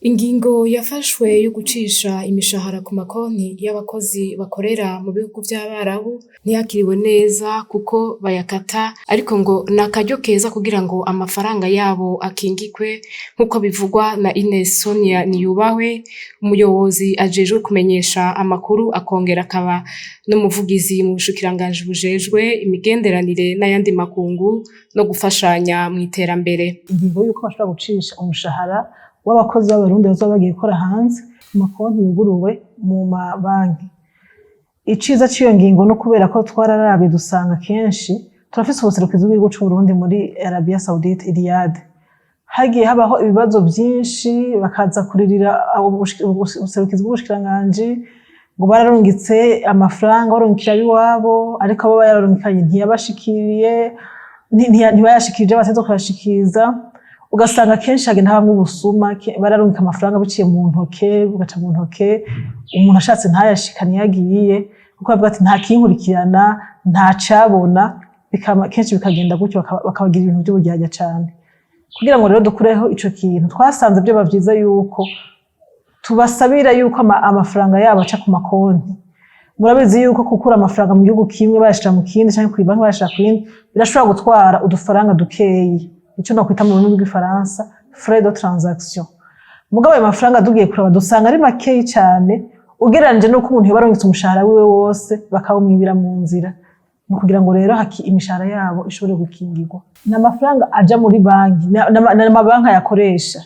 Ingingo yafashwe yo gucisha imishahara ku makonti y'abakozi bakorera mu bihugu vy'Abarabu ntiyakiriwe neza kuko bayakata, ariko ngo ni akaryo keza kugira ngo amafaranga yabo akingigwe nk'uko bivugwa na Ines Sonia Niyubahwe, umuyobozi ajejwe kumenyesha amakuru akongera akaba n'umuvugizi mu bushikiranganji bujejwe imigenderanire n'ayandi makungu no gufashanya mw'iterambere. Ingingo yuko bashobora gucisha umushahara w'abakozi b'abarundi bazoba bagiye gukora hanze mu makonti yuguruwe mu mabanki. Iciza c'iyo ngingo no kubera ko twararabe dusanga kenshi turafise ubuserukizi bw'igihugu c'Uburundi muri Arabia Saudite Riyadh. Hagiye habaho ibibazo vyinshi bakaza kuririra ubuserukizi bw'ubushikiranganji ngo bararungitse amafaranga barungikira iwabo, ariko abo bayarungikanye ntiyabashikiriye, ntibayashikirije bateze kuyashikiriza. Ugasanga kenshi hagenda habamwo ubusuma, bararungika amafaranga biciye mu ntoke, bugaca mu ntoke, umuntu ashatse ntayashikane yagiye kuko bavuga ati nta kinkurikirana, nta cabona, kenshi bikagenda gutyo bakabagira ibintu vy'uburyarya cane. Kugira ngo rero dukureho ico kintu, twasanze vyoba vyiza yuko tubasabira yuko amafaranga yabo aca ku makonti. Murabizi yuko gukura amafaranga mu gihugu kimwe bayashira mu kindi canke kw'ibanki bayashira ku yindi birashobora gutwara udufaranga dukeyi, ico nokwita mu rurimi rw'igifaransa frais de transaction. Mugabo ayo mafaranga dugiye kuraba dusanga ari makeyi cane ugereranije nuko umuntu yoba arungitse umushahara wiwe wose bakawumwibira mu nzira. Ni kugira ngo rero imishahara yabo ishobore gukingirwa. Ni amafaranga aja muri banki, n'amabanki ayakoresha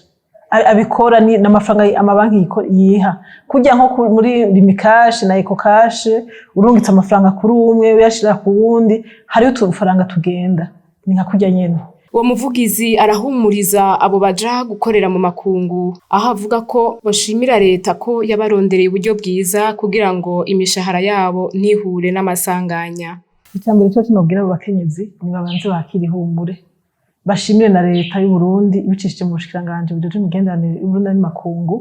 abikora n'amafaranga amabanki yiha. Kurya nko muri Rimikash na Ecocash urungitse amafaranga kuri umwe uyashira ku wundi, hariho utufaranga tugenda. Ni nka kurya nyene. Uwo muvugizi arahumuriza abo baja gukorera mu makungu, aho avuga ko bashimira leta ko yabarondereye uburyo bwiza kugira ngo imishahara yabo ntihure n'amasanganya. Icambere cyo kinobwira abo bakenyezi ni babanze bakira ihumure, bashimire na leta y'u Burundi ibicishije mu bushikiranganji bujejwe imigenderanire y'Uburundi n'amakungu,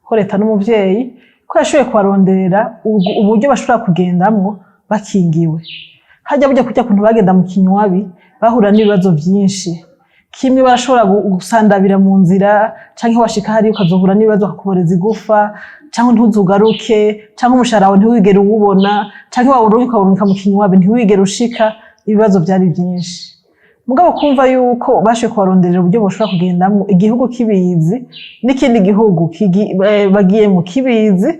ko leta n'umuvyeyi ko yashoboye kubaronderera uburyo bashobora kugendamwo bakingiwe. Hajya burya kurya kuntu bagenda mu kinywabi bahura n'ibibazo vyinshi, kimwe barashobora gusandabira mu nzira canke washika hari ukazohura n'ibibazo bakakuboreza igufa canke ntuzugaruke canke umushahara wawe ntiwigere uwubona canke wawurungika mu kinywabi ntiwigere ushika. Ibibazo vyari vyinshi, mugabo kumva yuko bashoboye kubaronderera uburyo boshobora kugendamwo igihugu kibizi n'ikindi gihugu bagiyemwo kibizi,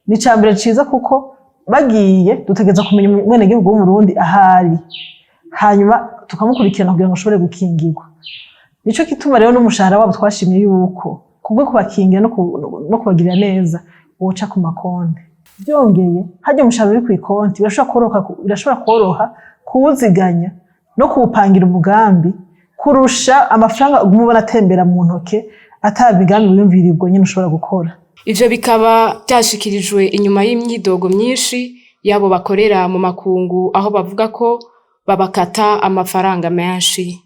ni icambere ciza kuko bagiye dutegereza kumenya umwenegihugu w'umurundi ahari, hanyuma tukamukurikirana kugira ngo ashobore gukingirwa. Nico gituma rero n'umushahara wabo twashimye yuko kubwo kubakingira no kubagirira neza woca ku makonti. Vyongeye harya umushahara uri kw'ikonti birashobora kworoha kuwuziganya no kuwupangira umugambi kurusha amafaranga umubona atembera mu ntoke ata migambi wiyumvirirwa nyene ushobora gukora. Ivyo bikaba vyashikirijwe inyuma y'imyidogo myinshi yabo bakorera mu makungu, aho bavuga ko babakata amafaranga menshi.